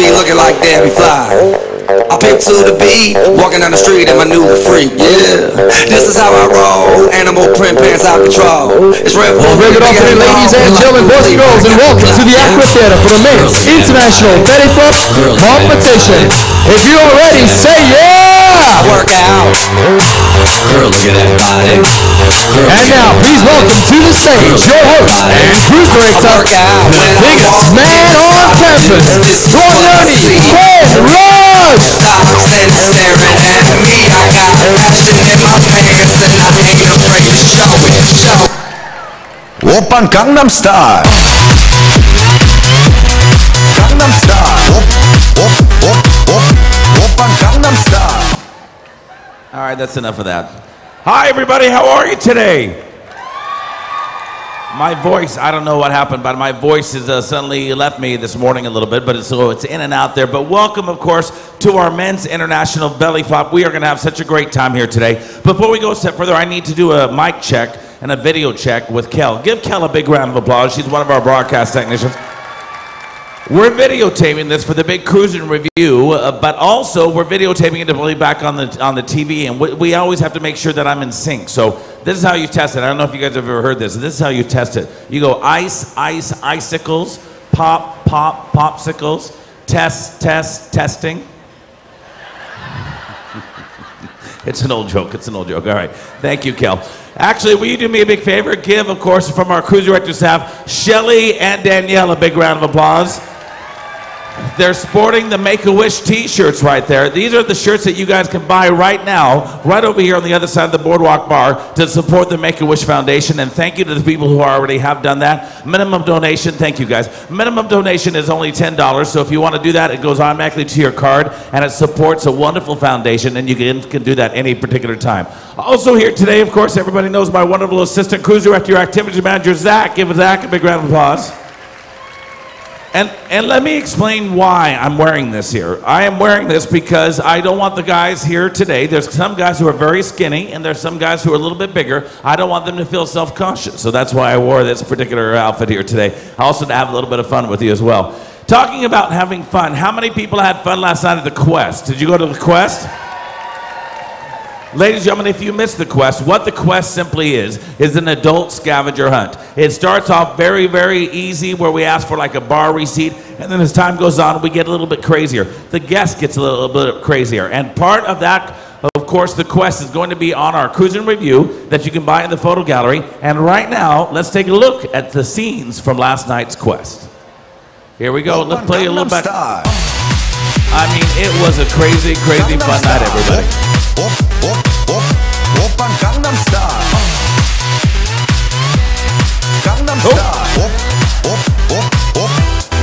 be looking like Debbie Fly. I pick to the beat, walking down the street in my new freak, yeah. This is how I roll, animal print pants out control. It's Red Bull. Well, good afternoon, ladies and gentlemen, boys and girls, and welcome to the Aqua Theater for the men's international belly flop competition. If you are ready, say yeah! I work out. Girl, look at that body. And now, please welcome to the stage your host and cruise director, the biggest man on campus, your nerdy Ken Ross! Stop standing staring at me. I got passion in my pants and I ain't afraid to show it. Oppan Gangnam Style. Gangnam Style. Oppan Gangnam Style. All right, that's enough of that. Hi, everybody. How are you today? My voice, I don't know what happened, but my voice has suddenly left me this morning a little bit, but it's in and out there. But welcome, of course, to our men's international belly flop. We are going to have such a great time here today. Before we go a step further, I need to do a mic check and a video check with Kel. Give Kel a big round of applause. She's one of our broadcast technicians. We're videotaping this for the big cruising review, but also we're videotaping it to play back on the TV, and we always have to make sure that I'm in sync. So this is how you test it. I don't know if you guys have ever heard this. This is how you test it. You go ice, ice, icicles, pop, pop, popsicles, test, test, testing. It's an old joke. It's an old joke. All right. Thank you, Kel. Actually, will you do me a big favor? Give, of course, from our cruise director staff, Shelly and Danielle, a big round of applause. They're sporting the Make-A-Wish t-shirts right there. These are the shirts that you guys can buy right now, right over here on the other side of the Boardwalk Bar to support the Make-A-Wish Foundation. And thank you to the people who already have done that. Minimum donation, thank you guys. Minimum donation is only $10. So if you want to do that, it goes automatically to your card and it supports a wonderful foundation, and you can do that any particular time. Also here today, of course, everybody knows my wonderful assistant cruise director, your activities manager, Zach. Give Zach a big round of applause. And let me explain why I'm wearing this here. I am wearing this because I don't want the guys here today. There's some guys who are very skinny, and there's some guys who are a little bit bigger. I don't want them to feel self-conscious. So that's why I wore this particular outfit here today. Also to have a little bit of fun with you as well. Talking about having fun, how many people had fun last night at the Quest? Did you go to the Quest? Ladies and gentlemen, if you missed the Quest, what the Quest simply is an adult scavenger hunt. It starts off very, very easy, where we ask for like a bar receipt, and then as time goes on, we get a little bit crazier. The guest gets a little bit crazier, and part of that, of course, the Quest is going to be on our cruising review that you can buy in the photo gallery. And right now, let's take a look at the scenes from last night's Quest. Here we go. Let's play a little bit. I mean, it was a crazy, crazy fun night, everybody. Oppan Gangnam Style. Gangnam Style.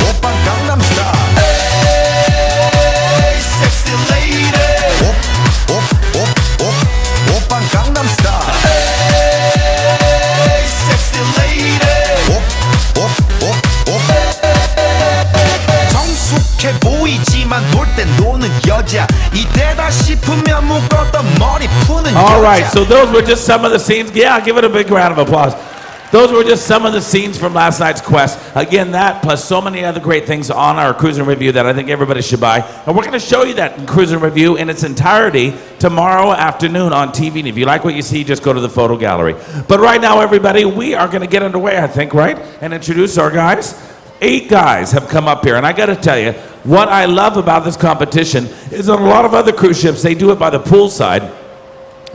Oppan Gangnam Style. Hey, sexy lady. Oppan Gangnam Style. Hey, sexy lady. 성숙해 보이지만 놀 땐 노는 여자. 이때다 싶으면 묶었던 머리 푸는 여자. All right, so those were just some of the scenes. Yeah, give it a big round of applause. Those were just some of the scenes from last night's Quest. Again, that plus so many other great things on our cruising review that I think everybody should buy. And we're going to show you that in cruising review in its entirety tomorrow afternoon on TV. And if you like what you see, just go to the photo gallery. But right now, everybody, we are going to get underway, I think, right? And introduce our guys. 8 guys have come up here, and I got to tell you, what I love about this competition is on a lot of other cruise ships, they do it by the poolside,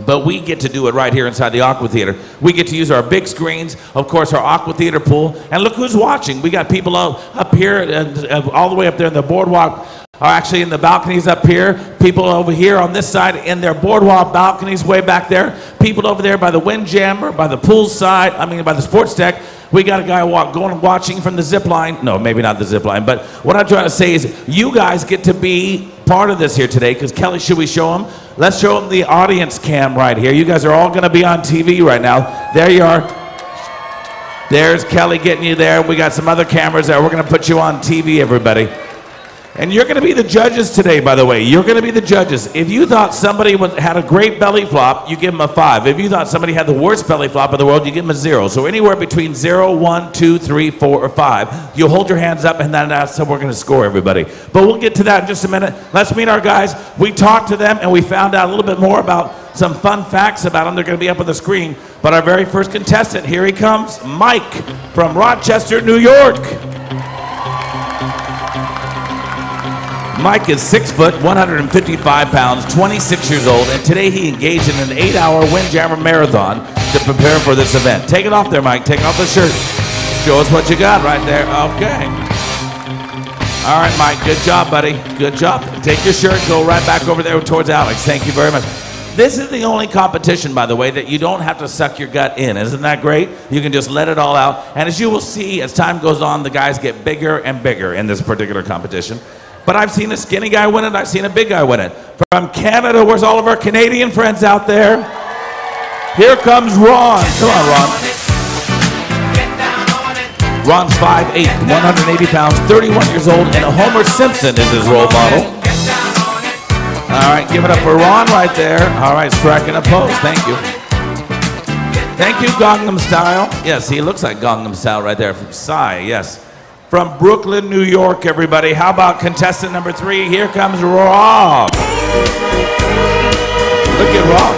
but we get to do it right here inside the Aqua Theater. We get to use our big screens, of course, our Aqua Theater pool, and look who's watching. We got people up here, and all the way up there in the boardwalk, are actually in the balconies up here. People over here on this side in their boardwalk balconies way back there. People over there by the windjammer, by the pool side, by the sports deck. We got a guy watching from the zip line. No, maybe not the zip line, but what I'm trying to say is you guys get to be part of this here today, because Kelly, should we show them? Let's show them the audience cam right here. You guys are all going to be on TV right now. There you are. There's Kelly getting you there. We got some other cameras there. We're going to put you on TV, everybody. And you're going to be the judges today, by the way. You're going to be the judges. If you thought somebody had a great belly flop, you give them a 5. If you thought somebody had the worst belly flop in the world, you give them a 0. So anywhere between 0, 1, 2, 3, 4, or 5, you'll hold your hands up, and then that's how we're going to score everybody. But we'll get to that in just a minute. Let's meet our guys. We talked to them, and we found out a little bit more about some fun facts about them. They're going to be up on the screen. But our very first contestant, here he comes, Mike from Rochester, New York. Mike is 6 foot, 155 pounds, 26 years old, and today he engaged in an 8-hour Windjammer marathon to prepare for this event. Take it off there, Mike. Take off the shirt. Show us what you got right there. Okay. All right, Mike. Good job, buddy. Good job. Take your shirt. Go right back over there towards Alex. Thank you very much. This is the only competition, by the way, that you don't have to suck your gut in. Isn't that great? You can just let it all out. And as you will see, as time goes on, the guys get bigger and bigger in this particular competition. But I've seen a skinny guy win it. I've seen a big guy win it. From Canada, where's all of our Canadian friends out there? Here comes Ron. Come on, Ron. Ron's 5'8", 180 pounds, 31 years old, and Homer Simpson is his role model. All right, give it up for Ron right there. All right, striking a pose. Thank you. Thank you, Gangnam Style. Yes, he looks like Gangnam Style right there from Psy, yes. From Brooklyn, New York, everybody. How about contestant number 3? Here comes Rob. Look at Rob.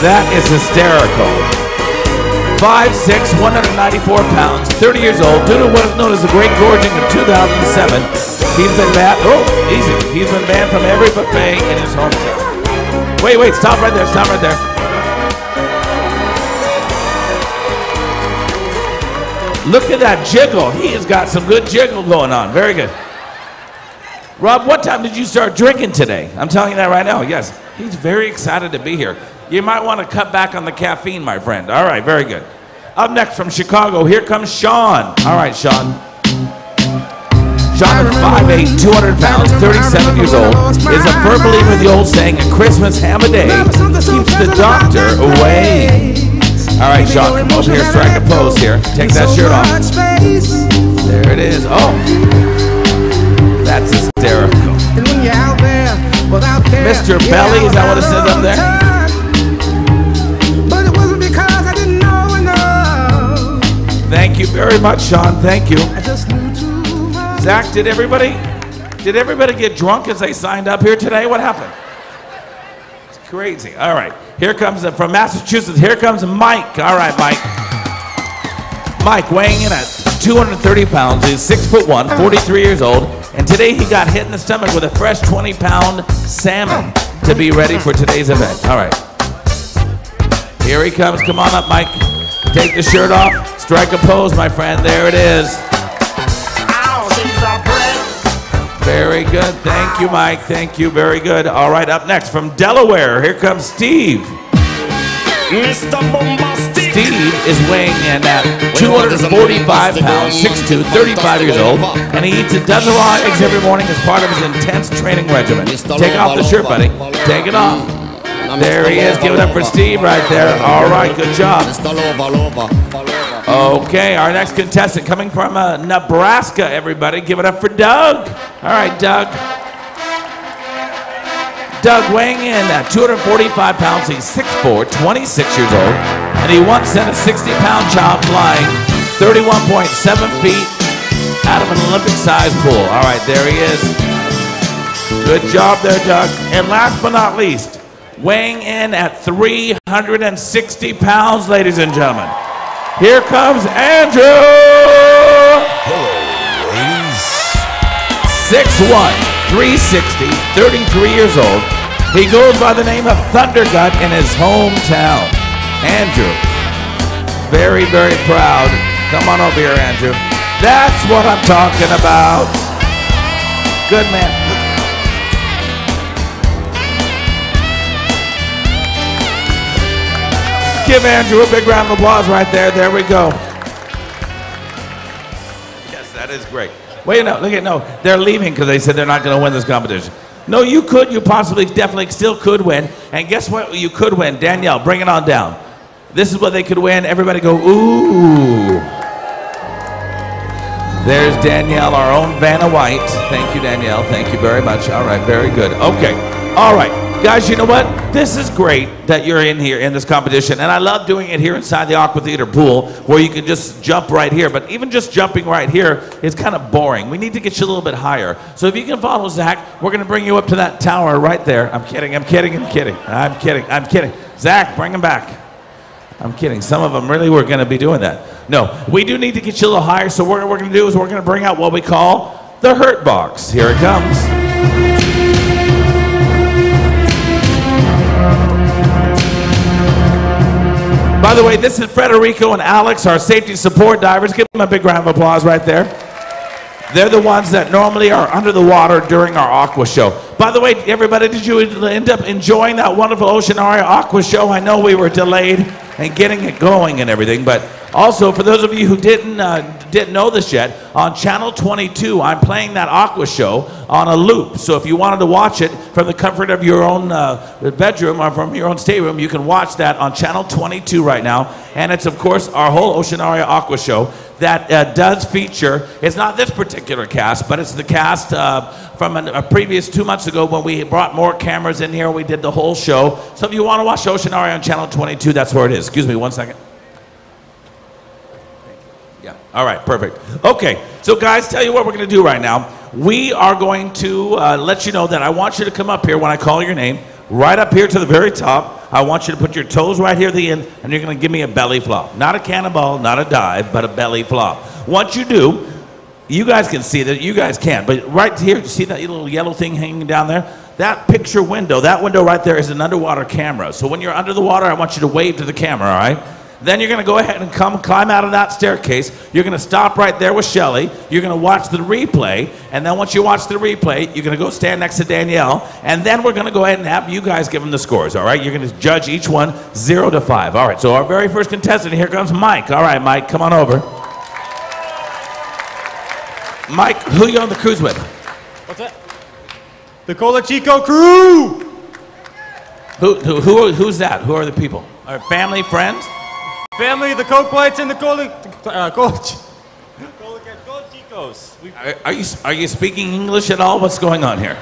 That is hysterical. 5'6", 194 pounds, 30 years old, due to what is known as the Great Gorging of 2007. He's been banned. Oh, easy. He's been banned from every buffet in his hometown. Wait, stop right there. Stop right there. Look at that jiggle. He has got some good jiggle going on. Very good. Rob, what time did you start drinking today? I'm telling you that right now. Yes. He's very excited to be here. You might want to cut back on the caffeine, my friend. All right, very good. Up next from Chicago, here comes Sean. All right, Sean. Sean is 5'8", 200 pounds, 37 years old, is a firm believer in the old saying, a Christmas ham a day keeps the doctor away. All right, Sean, come over here, strike a pose here. Take that shirt off. There it is. Oh, that's hysterical. Mr. Belly, is that what it says up there? Thank you very much, Sean. Thank you. Zach, did everybody get drunk as they signed up here today? What happened? It's crazy. All right. Here comes, from Massachusetts, here comes Mike. All right, Mike. Mike weighing in at 230 pounds. He's 6'1", 43 years old. And today he got hit in the stomach with a fresh 20-pound salmon to be ready for today's event. All right. Here he comes. Come on up, Mike. Take the shirt off. Strike a pose, my friend. There it is. Very good. Thank you, Mike. Thank you. Very good. All right, up next from Delaware, here comes Steve. Steve is weighing in at 245 pounds, 6'2", 35 years old, and he eats a dozen raw eggs every morning as part of his intense training regimen. Take off the shirt, buddy. Take it off. There he is. Give it up for Steve right there. All right, good job. Okay, our next contestant coming from Nebraska, everybody. Give it up for Doug. All right, Doug. Doug weighing in at 245 pounds. He's 6'4", 26 years old. And he once sent a 60-pound child flying 31.7 feet out of an Olympic-sized pool. All right, there he is. Good job there, Doug. And last but not least, weighing in at 360 pounds, ladies and gentlemen. Here comes Andrew! Hello, ladies. 6'1", 360, 33 years old. He goes by the name of Thundergut in his hometown. Andrew, very, very proud. Come on over here, Andrew. That's what I'm talking about. Good man. Give Andrew a big round of applause right there. There we go. Yes, that is great. Wait, no, look at, no. They're leaving because they said they're not going to win this competition. No, you could. You possibly, definitely still could win. And guess what? You could win. Danielle, bring it on down. This is what they could win. Everybody go, ooh. There's Danielle, our own Vanna White. Thank you, Danielle. Thank you very much. All right, very good. Okay. All right. Guys, you know what? This is great that you're in here in this competition, and I love doing it here inside the Aqua Theater pool where you can just jump right here, but even just jumping right here is kind of boring. We need to get you a little bit higher. So if you can follow Zach, we're going to bring you up to that tower right there. I'm kidding, I'm kidding, I'm kidding. I'm kidding, I'm kidding. Zach, bring him back. I'm kidding. Some of them really were going to be doing that. No, we do need to get you a little higher, so what we're going to do is we're going to bring out what we call the Hurt Box. Here it comes. By the way, this is Federico and Alex, our safety support divers. Give them a big round of applause right there. They're the ones that normally are under the water during our Aqua show. By the way, everybody, did you end up enjoying that wonderful Oceanaria Aqua show? I know we were delayed in getting it going and everything, but also for those of you who didn't know this yet, on Channel 22, I'm playing that Aqua show on a loop. So if you wanted to watch it from the comfort of your own bedroom or from your own stateroom, you can watch that on Channel 22 right now. And it's, of course, our whole Oceanaria Aqua show that does feature, it's not this particular cast, but it's the cast from a previous 2 months ago when we brought more cameras in here. We did the whole show. So if you want to watch Oceanaria on Channel 22, that's where it is. Excuse me 1 second. Yeah, all right, perfect. Okay, so guys, tell you what we're going to do right now. We are going to let you know that I want you to come up here when I call your name, right up here to the very top. I want you to put your toes right here at the end, and you're going to give me a belly flop. Not a cannonball, not a dive, but a belly flop. Once you do, you guys can see that. You guys can't, but right here, you see that little yellow thing hanging down there? That picture window, that window right there is an underwater camera. So when you're under the water, I want you to wave to the camera, all right? Then you're going to go ahead and climb out of that staircase. You're going to stop right there with Shelly. You're going to watch the replay. And then once you watch the replay, you're going to go stand next to Danielle. And then we're going to go ahead and have you guys give them the scores, all right? You're going to judge each one 0 to 5. All right, so our very first contestant, here comes Mike. All right, Mike, come on over. Mike, who are you on the cruise with? What's that? The Cola Chico crew! Who's that? Who are the people? Our family, friends? Family, the Coke Whites, and the Cola Chicos. Are you speaking English at all? What's going on here?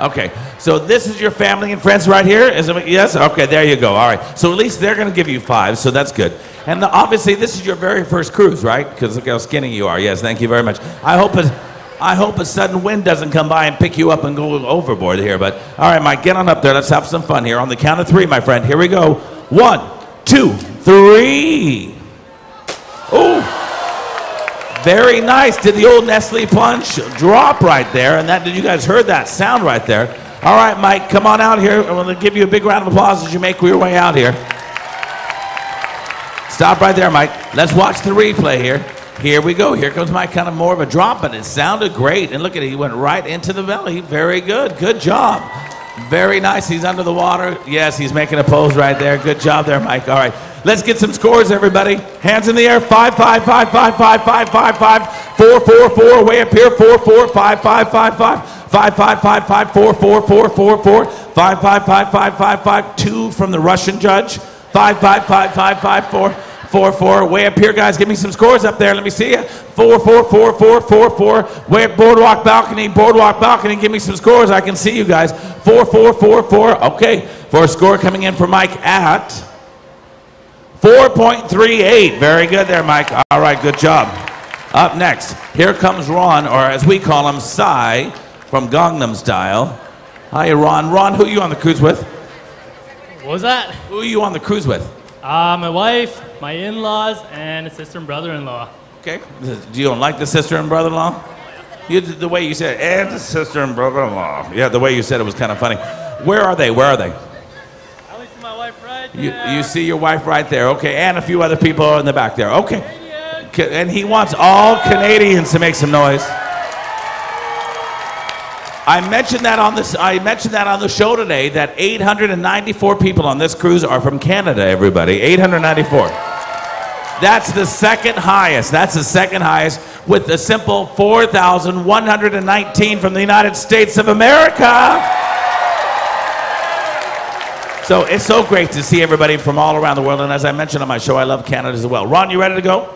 Okay, so this is your family and friends right here? Is it, yes? Okay, there you go. All right, so at least they're going to give you 5, so that's good. And obviously, this is your very first cruise, right? Because look how skinny you are. Yes, thank you very much. I hope a sudden wind doesn't come by and pick you up and go overboard here. But all right, Mike, get on up there. Let's have some fun here. On the count of 3, my friend. Here we go. 1, 2, 3. Oh, very nice. Did the old Nestle punch drop right there? And that, did you guys heard that sound right there? All right, Mike, come on out here. I'm going to give you a big round of applause as you make your way out here. Stop right there, Mike. Let's watch the replay here. Here we go. Here comes Mike, kind of more of a drop, but it sounded great. And look at it. He went right into the belly. Very good. Good job. Very nice. He's under the water. Yes, he's making a pose right there. Good job there, Mike. All right. Let's get some scores, everybody. Hands in the air. 5, 5, 5, 5, 5, 5, 5, 5, 4, 4, 4. Way up here. 4, 4, 5, 5, 5, 5, 5, 5, 5, 5, 4, 4, 4, 4, 4, 5, 5, 5, 5, 5, 5, 2 from the Russian judge. 5, 5, 5, 5, 5, 4. 4, 4, way up here, guys. Give me some scores up there. Let me see you. 4, 4, 4, 4, 4, 4. Way up boardwalk balcony. Give me some scores. I can see you guys. 4, 4, 4, 4. Okay, for a score coming in for Mike at 4.38. Very good there, Mike. All right, good job. Up next, here comes Ron, or as we call him, Psy, from Gangnam Style. Hi, Ron. Ron, who are you on the cruise with? What was that? Who are you on the cruise with? My wife, my in-laws, and a sister and brother-in-law. Okay. You don't like the sister and brother-in-law? The way you said it, and the sister and brother-in-law. Yeah, the way you said it was kind of funny. Where are they? Where are they? I only see my wife right there. You see your wife right there. Okay, and a few other people are in the back there. Okay. And he wants all Canadians to make some noise. I mentioned that on the show today that 894 people on this cruise are from Canada, everybody. 894. That's the second highest. That's the second highest, with a simple 4,119 from the United States of America. So it's so great to see everybody from all around the world. And as I mentioned on my show, I love Canada as well. Ron, you ready to go?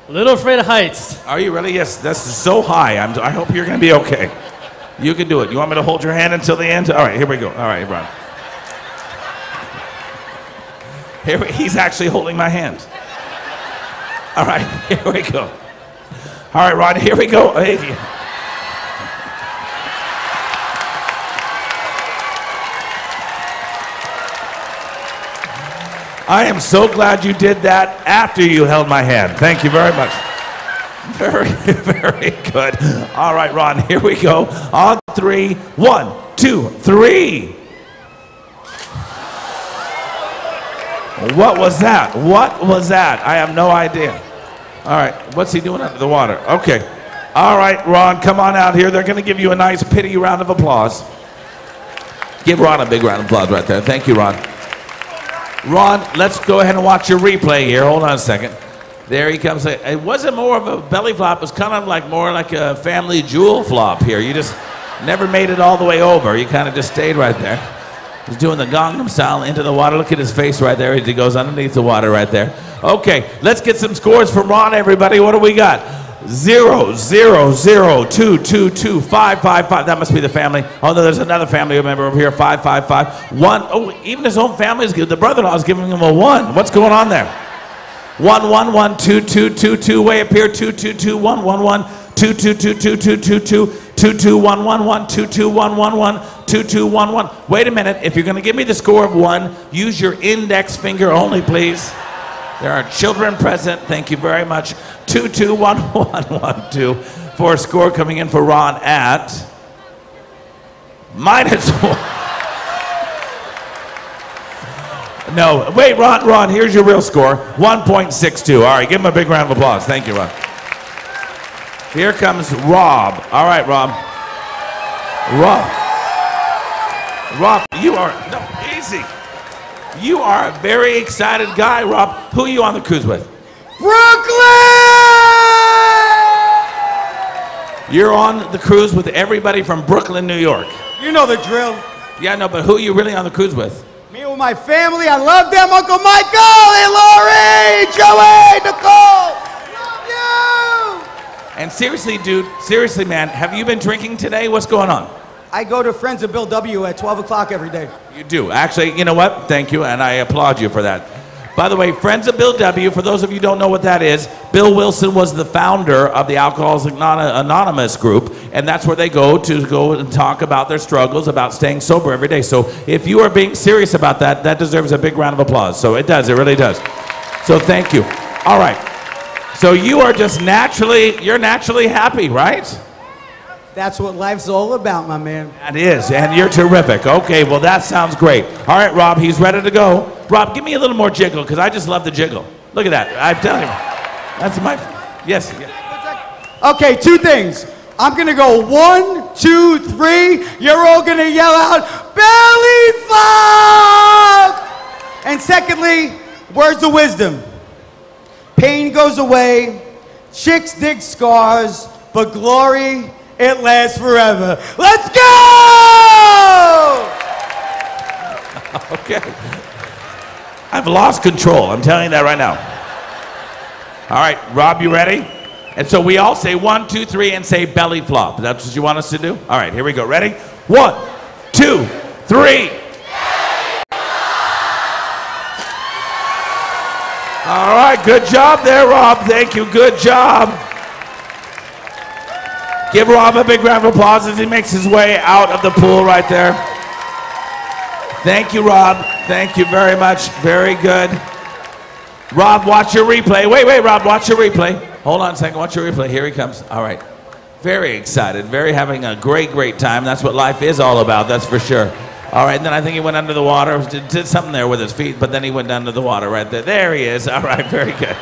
A little afraid of heights. Are you really? Yes, that's so high. I hope you're going to be okay. You can do it. You want me to hold your hand until the end? All right, here we go. All right, Ron. He's actually holding my hand. All right, here we go. All right, Ron, here we go. Hey. I am so glad you did that after you held my hand. Thank you very much. Very, very good. All right, Ron, here we go. On 3, 1, 2, 3. What was that? What was that? I have no idea. All right, what's he doing under the water? Okay. All right, Ron, come on out here. They're going to give you a nice pity round of applause. Give Ron a big round of applause right there. Thank you, Ron. Ron, let's go ahead and watch your replay here. Hold on a second. There he comes. It wasn't more of a belly flop. It was kind of like more like a family jewel flop here. You just never made it all the way over. You kind of just stayed right there. He's doing the Gangnam style into the water. Look at his face right there as he goes underneath the water right there. Okay, let's get some scores from Ron, everybody. What do we got? 0, 0, 0, 2, 2, 2, 5, 5, 5. That must be the family. Oh, no, there's another family member over here. 5, 5, 5. 1. Oh, even his own family is good. The brother-in-law is giving him a 1. What's going on there? 1, 1, 1, 2, 2, 2, 2. Way up here. 2, 2, 2, 1, 1, 1. 2, 2, 2, 2, 2, 2, 2. 2, 2, 1, 1, 1. 2, 2, 1, 1, 1. 2, 2, 1, 1. Wait a minute. If you're going to give me the score of 1, use your index finger only, please. There are children present. Thank you very much. 2, 2, 1, 1, 1, 2. For a score coming in for Ron at -1. No, wait, Ron, here's your real score. 1.62. All right, give him a big round of applause. Thank you, Ron. Here comes Rob. All right, Rob. Rob, you are, no, easy. You are a very excited guy, Rob. Who are you on the cruise with? Brooklyn! You're on the cruise with everybody from Brooklyn, New York. You know the drill. Yeah, no, but who are you really on the cruise with? Me and my family. I love them. Uncle Michael, hey, Lori, Joey, Nicole. Love you! And seriously, dude, seriously, man, have you been drinking today? What's going on? I go to Friends of Bill W. at 12 o'clock every day. You do. Actually, you know what? Thank you, and I applaud you for that. By the way, Friends of Bill W., for those of you who don't know what that is, Bill Wilson was the founder of the Alcoholics Anonymous group, and that's where they go and talk about their struggles, about staying sober every day. So if you are being serious about that, that deserves a big round of applause. So it does, it really does. So thank you. All right. So you are just you're naturally happy, right? That's what life's all about, my man. That is, and you're terrific. Okay, well, that sounds great. All right, Rob, he's ready to go. Rob, give me a little more jiggle, because I just love the jiggle. Look at that. I'm telling you. That's my, yes. Okay, 2 things. I'm going to go 1, 2, 3. You're all going to yell out, belly flop! And secondly, words of wisdom. Pain goes away, chicks dig scars, but glory, it lasts forever. Let's go! Okay. I've lost control. I'm telling you that right now. All right, Rob, you ready? And so we all say 1, 2, 3 and say belly flop. That's what you want us to do? All right, here we go. Ready? 1, 2, 3. All right, good job there, Rob. Thank you. Good job. Give Rob a big round of applause as he makes his way out of the pool right there. Thank you, Rob. Thank you very much. Very good. Rob, watch your replay. Wait, Rob, watch your replay. Hold on a second. Watch your replay. Here he comes. All right. Very excited. Very having a great, great time. That's what life is all about. That's for sure. All right, and then I think he went under the water, did something there with his feet, but then he went under the water right there. There he is. All right, very good.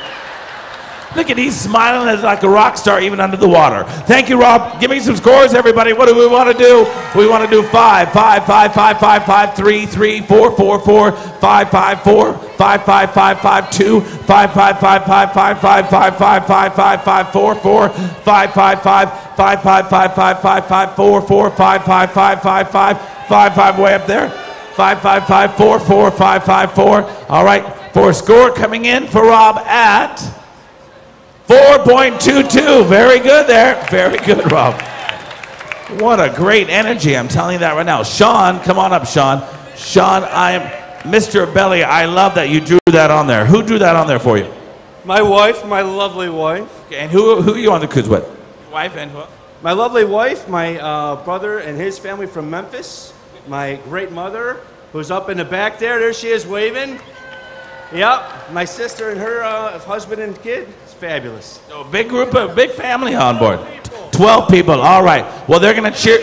Look at, he's smiling as like a rock star even under the water. Thank you, Rob. Give me some scores, everybody. What do we want to do? We want to do 5, 5, 5, 5, 5, 5, 3, 3, 4, 4, 4, 5, 5, 4, 5, 5, 5, 5, 2, 5, 5, 5, 5, 5, 5, 5, 5, 5, 5, 5, 4, 4, 5, 5, 5, 5, 5, 5, 5, 5, 5, 4, 4, 5, 5, 5, 5, 5, 5, 5, way up there. 5, 5, 5, 4, 4, 5, 5, 4. All right, for a score coming in for Rob at 4.5. 4.22. Very good there. Very good, Rob. What a great energy. I'm telling you that right now. Sean, come on up, Sean. Sean, I am Mr. Belly. I love that you drew that on there. Who drew that on there for you? My wife, my lovely wife. Okay, and who are you on the cruise with? Wife and who? My lovely wife, my brother and his family from Memphis. My great mother, who's up in the back there. There she is waving. Yep, my sister and her husband and kid. It's fabulous. So a big group, a big family on board. 12 people, all right. Well, they're going to cheer.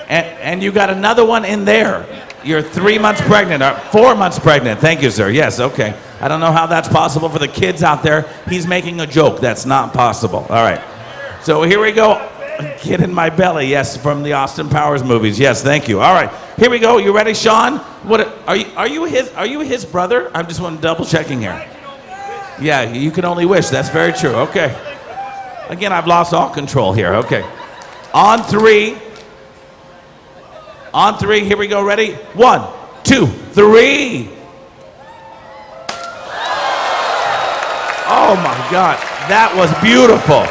And you got another one in there. You're 3 months pregnant, or 4 months pregnant. Thank you, sir. Yes, okay. I don't know how that's possible for the kids out there. He's making a joke. That's not possible. All right. So here we go. Kid in my belly. Yes, from the Austin Powers movies. Yes, thank you. All right. Here we go. You ready, Sean? What are you his brother? I'm just one double checking here. Yeah, you can only wish. That's very true. Okay. Again, I've lost all control here. Okay. On three. On three, here we go, ready? 1, 2, 3. Oh my God, that was beautiful.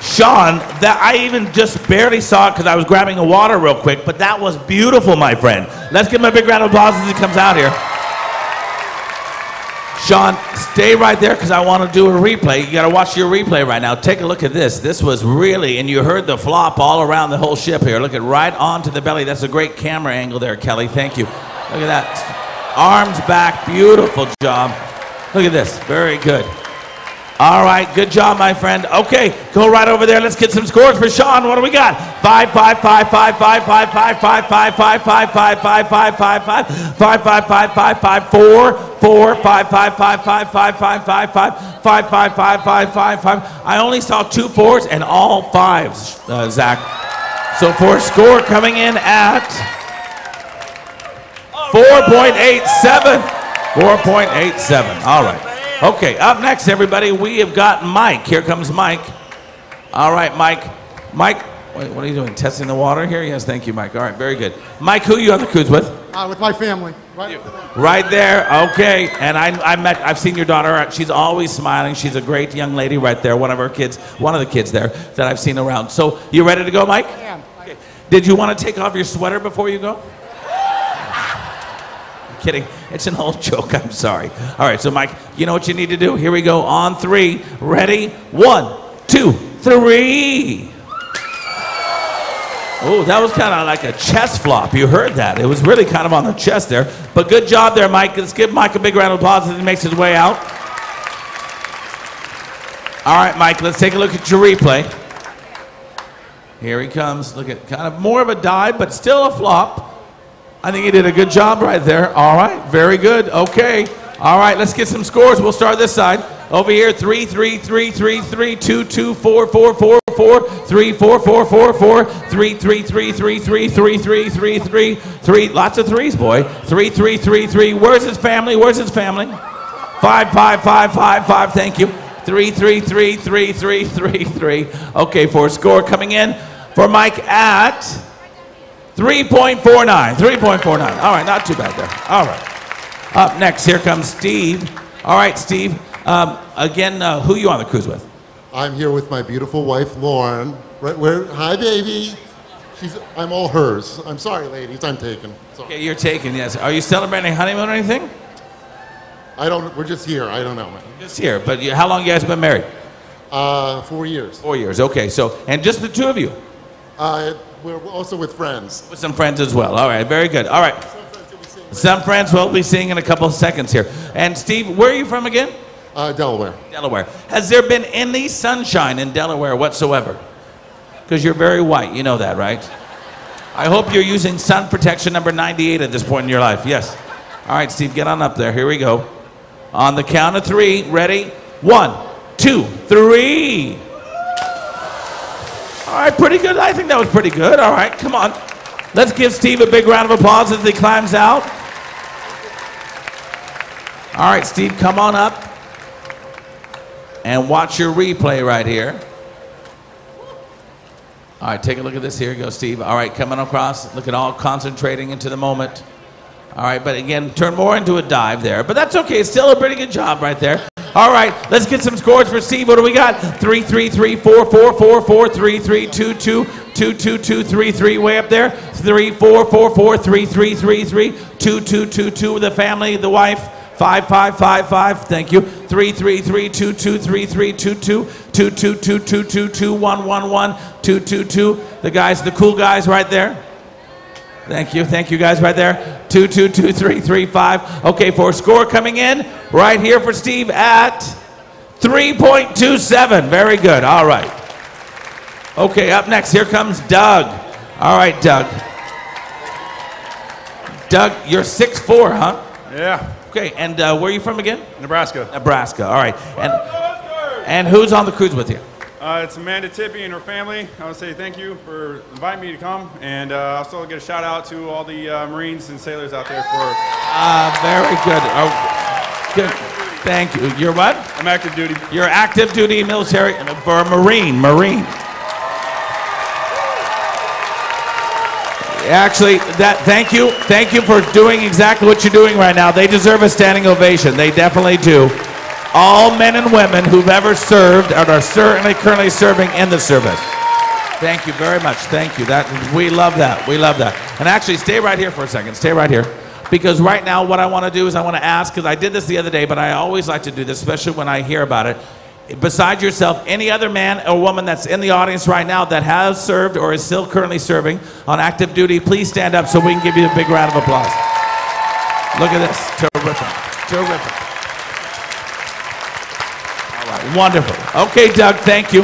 Sean, that I even just barely saw it because I was grabbing the water real quick, but that was beautiful, my friend. Let's give him a big round of applause as he comes out here. Sean, stay right there because I want to do a replay. You got to watch your replay right now. Take a look at this. This was really, and you heard the flop all around the whole ship here. Look at right onto the belly. That's a great camera angle there, Kelly. Thank you. Look at that. Arms back. Beautiful job. Look at this. Very good. All right, good job, my friend. Okay, go right over there. Let's get some scores for Sean. What do we got? 5, 5, 5, 5, 5, 5, 5, 5, 5, 5, 5, 5, 5, 5, 5, 5, 5, 5, 5, 5, 5, 4, 4, 5, 5, 5, 5, 5, 5, 5, 5, 5, 5, 5, 5, 5, 5. I only saw 2 4s and all 5s, Zach. So for a score coming in at 4.87. 4.87. All right. Okay, up next, everybody, we have got Mike. Here comes Mike. All right, Mike. Mike, wait, what are you doing? Testing the water here? Yes, thank you, Mike. All right, very good. Mike, who are you on the cruise with? With my family. Right there, okay. And I've seen your daughter. She's always smiling. She's a great young lady right there. One of the kids there that I've seen around. So, you ready to go, Mike? I am. Okay. Did you want to take off your sweater before you go? Kidding. It's an old joke. I'm sorry. All right, so Mike, you know what you need to do? Here we go. On 3. Ready? 1, 2, 3. Oh, that was kind of like a chest flop. You heard that. It was really kind of on the chest there. But good job there, Mike. Let's give Mike a big round of applause as he makes his way out. All right, Mike, let's take a look at your replay. Here he comes. Look at kind of more of a dive, but still a flop. I think he did a good job right there. All right, very good. Okay. All right, let's get some scores. We'll start this side. Over here, 3, 3, 3, 3, 3, 2, 2, 4, 4, 4, 4, 3, 4, 4, 4, 4, 3, 3, 3, 3, 3, 3, 3, 3, 3, 3. Lots of threes, boy. 3, 3, 3, 3. Where's his family? Where's his family? 5, 5, 5, 5, 5. Thank you. 3, 3, 3, 3, 3, 3, 3. Okay, for a score coming in for Mike at 3.49. 3.49. All right, not too bad there. All right. Up next, here comes Steve. All right, Steve. Again, who are you on the cruise with? I'm here with my beautiful wife, Lauren. Right where? Hi, baby. I'm all hers. I'm sorry, ladies. I'm taken. Sorry. Okay, you're taken, yes. Are you celebrating a honeymoon or anything? We're just here. I don't know, man. Just here. But how long you guys been married? 4 years. 4 years, okay. So, and just the two of you? We're also with friends. With some friends as well. All right, very good. All right. Some friends we'll be seeing in a couple of seconds here. And Steve, where are you from again? Delaware. Delaware. Has there been any sunshine in Delaware whatsoever? Because you're very white, you know that, right? I hope you're using sun protection number 98 at this point in your life. Yes. All right, Steve, get on up there. Here we go. On the count of 3, ready? 1, 2, 3. All right, pretty good. I think that was pretty good. All right, come on. Let's give Steve a big round of applause as he climbs out. All right, Steve, come on up and watch your replay right here. All right, take a look at this. Here you go, Steve. All right, coming across. Look at all concentrating into the moment. All right, but again, turn more into a dive there. But that's okay. It's still a pretty good job right there. All right, let's get some scores for Steve. What do we got? 3, 3, 3, 4, 4, 4, 4, 3, 3, 2, 2, 2, 2, 2, 3, 3, way up there. 3, 4, 4, 4, 3, 3, 3, 3, 2, 2, 2, 2, the family, the wife. 5, 5, 5, 5, thank you. 3, 3, 3, 2, 2, 3, 3, 2, 2, 2, 2, 2, 2, 2, 2, 1, 1, 1, 2, 2, 2. The guys, the cool guys right there. Thank you guys right there. 2, 2, 2, 3, 3, 5. Okay, for a score coming in right here for Steve at 3.27. Very good. All right. Okay, up next, here comes Doug. All right, Doug. Doug, you're 6'4", huh? Yeah. Okay, and where are you from again? Nebraska. Nebraska, all right. And who's on the cruise with you? It's Amanda Tippy and her family. I want to say thank you for inviting me to come, and also get a shout out to all the Marines and sailors out there for. Very good. Oh, good. Thank you. You're what? I'm active duty. You're active duty military for a Marine. Actually, thank you for doing exactly what you're doing right now. They deserve a standing ovation. They definitely do. All men and women who've ever served and are certainly currently serving in the service. Thank you very much. Thank you. We love that. We love that. And actually, stay right here for a second. Stay right here. Because right now, what I want to do is I want to ask, because I did this the other day, but I always like to do this, especially when I hear about it. Besides yourself, any other man or woman that's in the audience right now that has served or is still currently serving on active duty, please stand up so we can give you a big round of applause. Look at this. Terrific. Terrific. All right. Wonderful. Okay, Doug, thank you.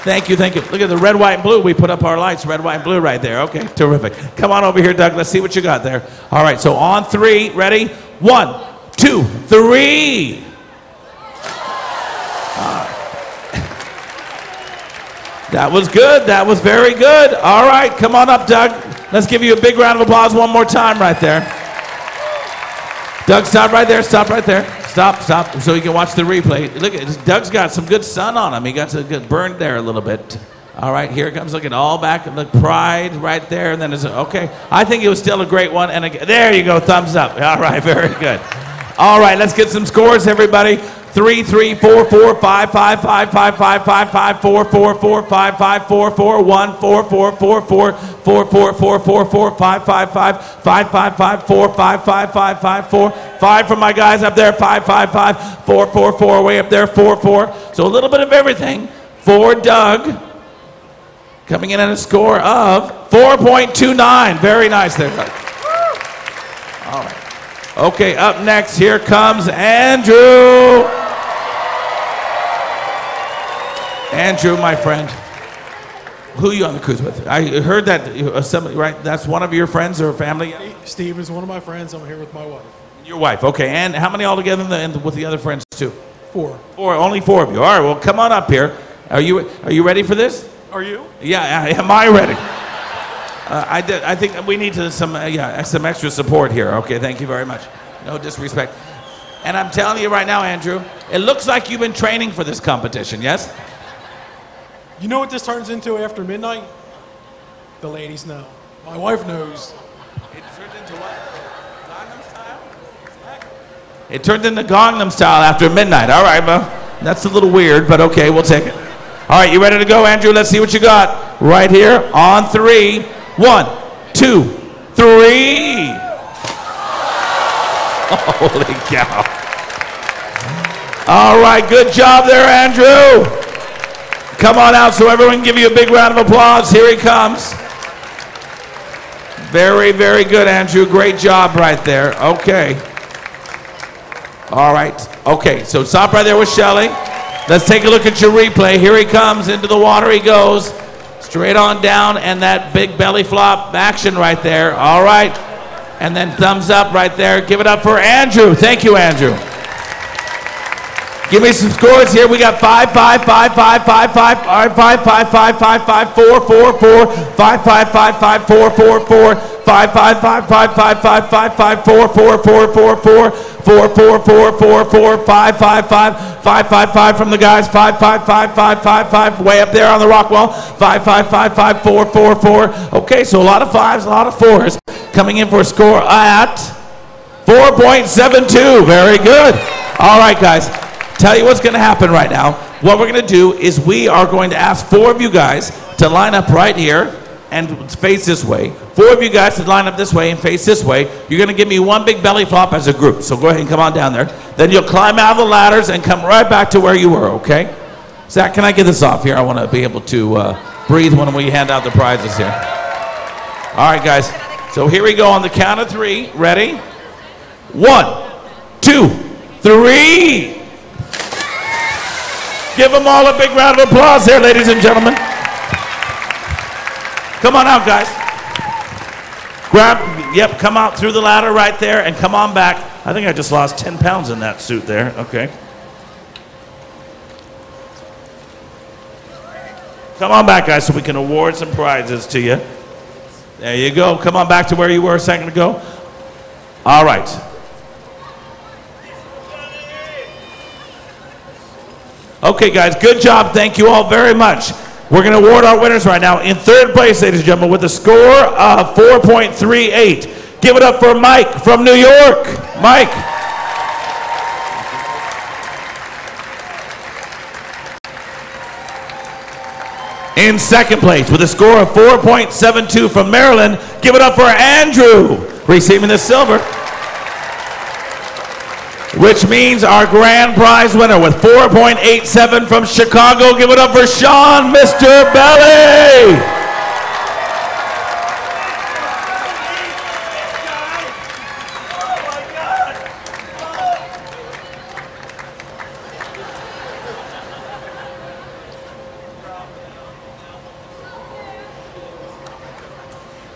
Thank you, thank you. Look at the red, white, and blue. We put up our lights, red, white, and blue right there. Okay, terrific. Come on over here, Doug. Let's see what you got there. All right, so on 3, ready? 1, 2, 3. That was good. That was very good. All right, come on up, Doug. Let's give you a big round of applause one more time right there. Doug, stop right there. Stop right there. Stop, so you can watch the replay. Look, Doug's got some good sun on him. He got some good burned there a little bit. All right, here it comes. Look at all back. Look, pride right there. And then it's okay. I think it was still a great one. And again, there you go. Thumbs up. All right, very good. All right, let's get some scores, everybody. 3, 3, 4, 4, 5, 5, 5, 5, 5, 5, 5, 4, 4, 4, 5, 5, 4, 4, 1, 4, 4, 4, 4, 4, 4, 4, 4, 4, 5, 5, 5, 5, 5, 5, 4, 5, 5, 5, 5, 4, 5 from my guys up there, 5, 5, 5, 4, 4, 4, way up there, 4, 4. So a little bit of everything for Doug, coming in at a score of 4.29. Very nice there, Doug. All right. Okay, up next, here comes Andrew. Andrew, my friend, who are you on the cruise with? I heard that somebody, right? That's one of your friends or family? Steve is one of my friends. I'm here with my wife. Your wife, okay. And how many altogether with the other friends too? 4. 4, only 4 of you. All right, well, come on up here. Are you ready for this? Are you? Yeah, am I ready? I think we need some extra support here. Okay, thank you very much. No disrespect. And I'm telling you right now, Andrew, it looks like you've been training for this competition, yes? You know what this turns into after midnight? The ladies know. My wife knows. It turned into what? Gangnam Style? It turned into Gangnam Style after midnight. All right, well, that's a little weird, but okay, we'll take it. All right, you ready to go, Andrew? Let's see what you got. Right here on 3. 1, 2, 3. Holy cow. All right, good job there, Andrew. Come on out so everyone can give you a big round of applause. Here he comes. Very, very good, Andrew. Great job right there. Okay. All right. Okay, so stop right there with Shelly. Let's take a look at your replay. Here he comes. Into the water he goes. Straight on down, and that big belly flop action right there. All right. And then thumbs up right there. Give it up for Andrew. Thank you, Andrew. Give me some scores here. We got 5, 5, 5, 5, 5, 5, 5, 5, 5, 5, 5, 4, 4, 4, 5, 5, 5, 5, 4, 4, 4, 5, 5, 5, 5, 5, 5, 5, 5, 4, 4, 4, 4, 4, 4, 4, 4, 4, 4, 5, 5, 5, 5, 5, 5 from the guys. 5, 5, 5, 5, 5, 5, way up there on the rock wall. 5, 5, 5, 5, 4, 4, 4. Okay, so a lot of 5s, a lot of 4s. Coming in for a score at 4.72. Very good. All right, guys. Tell you what's going to happen right now. What we're going to do is we are going to ask 4 of you guys to line up right here and face this way. 4 of you guys to line up this way and face this way. You're going to give me one big belly flop as a group. So go ahead and come on down there. Then you'll climb out of the ladders and come right back to where you were, okay? Zach, can I get this off here? I want to be able to breathe when we hand out the prizes here. All right, guys. So here we go on the count of 3. Ready? 1, 2, 3. Give them all a big round of applause here, ladies and gentlemen. Come on out, guys. Come out through the ladder right there and come on back. I think I just lost 10 pounds in that suit there. Okay. Come on back, guys, so we can award some prizes to you. There you go. Come on back to where you were a second ago. All right. Okay, guys, good job. Thank you all very much. We're going to award our winners right now. In 3rd place, ladies and gentlemen, with a score of 4.38. Give it up for Mike from New York. Mike. In 2nd place, with a score of 4.72 from Maryland, give it up for Andrew, receiving the silver. Which means our grand prize winner with 4.87 from Chicago. Give it up for Sean, Mr. Belly.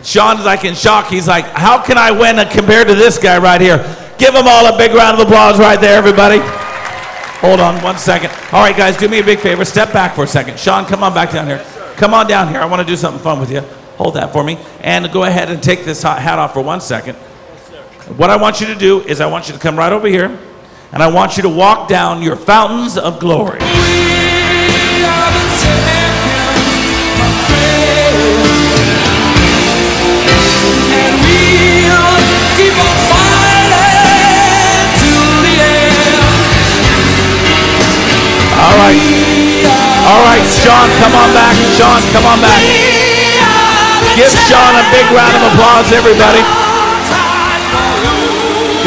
Sean's like in shock. He's like, how can I win compared to this guy right here? Give them all a big round of applause right there, everybody. Hold on 1 second. All right, guys, do me a big favor. Step back for a second. Sean, come on back down here. Come on down here. I want to do something fun with you. Hold that for me. And go ahead and take this hat off for 1 second. What I want you to do is I want you to come right over here, and I want you to walk down your fountains of glory. All right, Sean, come on back. Sean, come on back. Give Sean a big round of applause, everybody.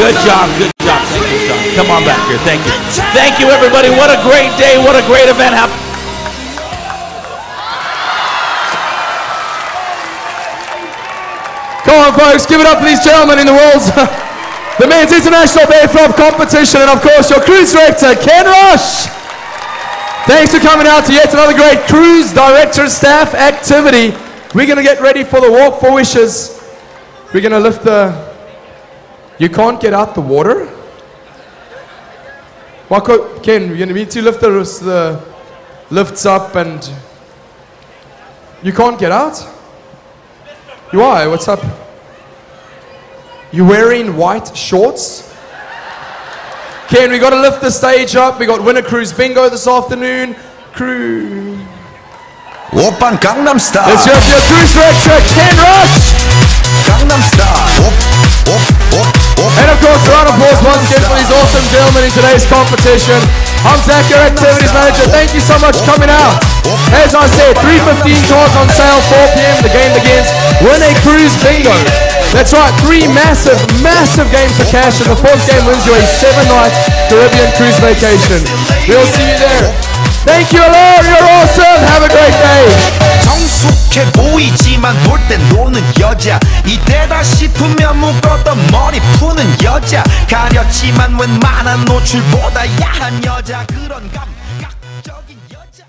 Good job, good job. Thank you, Sean. Come on back here. Thank you. Thank you, everybody. What a great day. What a great event. Come on, folks. Give it up for these gentlemen in the world's the men's international bear flop competition, and of course your cruise director, Ken Rush. Thanks for coming out to yet another great cruise director staff activity. We're going to get ready for the walk for wishes. We're going to lift the... You can't get out the water? Ken, you're going to need to lift the lifts up and... You can't get out? Why? What's up? You're wearing white shorts? Ken, we got to lift the stage up. We got Winter Cruise Bingo this afternoon. Open Gangnam Style. Let's hear your cruise director, Ken Rush. Gangnam Style. And of course, a round of applause once again for these awesome gentlemen in today's competition. I'm Zach, your activities manager. Thank you so much for coming out. As I said, 3:15 cards on sale, 4 p.m. The game begins. Win a cruise bingo. That's right, 3 massive, massive games for cash, and the 4th game wins you a 7-night Caribbean cruise vacation. We'll see you there. Thank you, Allure. You're awesome. Have a great day. 성숙해 보이지만 볼 땐 노는 여자 이때다 싶으면 묶었던 머리 푸는 여자 가렸지만 웬만한 노출보다 야한 여자 그런 감각적인 여자